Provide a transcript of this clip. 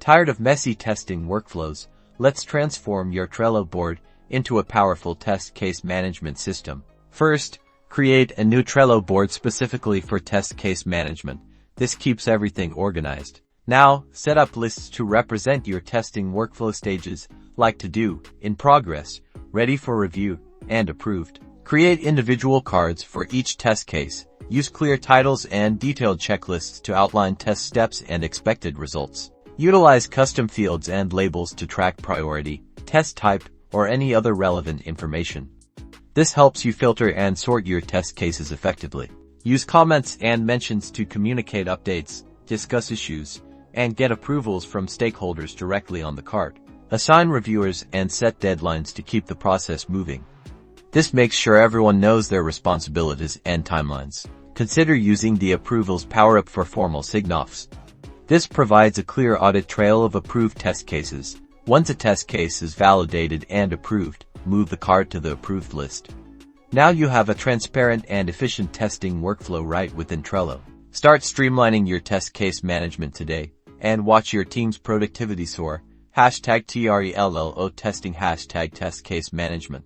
Tired of messy testing workflows? Let's transform your Trello board into a powerful test case management system. First, create a new Trello board specifically for test case management. This keeps everything organized. Now, set up lists to represent your testing workflow stages, like to do, in progress, ready for review, and approved. Create individual cards for each test case. Use clear titles and detailed checklists to outline test steps and expected results. Utilize custom fields and labels to track priority, test type, or any other relevant information. This helps you filter and sort your test cases effectively. Use comments and mentions to communicate updates, discuss issues, and get approvals from stakeholders directly on the card. Assign reviewers and set deadlines to keep the process moving. This makes sure everyone knows their responsibilities and timelines. Consider using the approvals power-up for formal sign-offs. This provides a clear audit trail of approved test cases. Once a test case is validated and approved, move the card to the approved list. Now you have a transparent and efficient testing workflow right within Trello. Start streamlining your test case management today and watch your team's productivity soar. #TRELLO testing #test case management.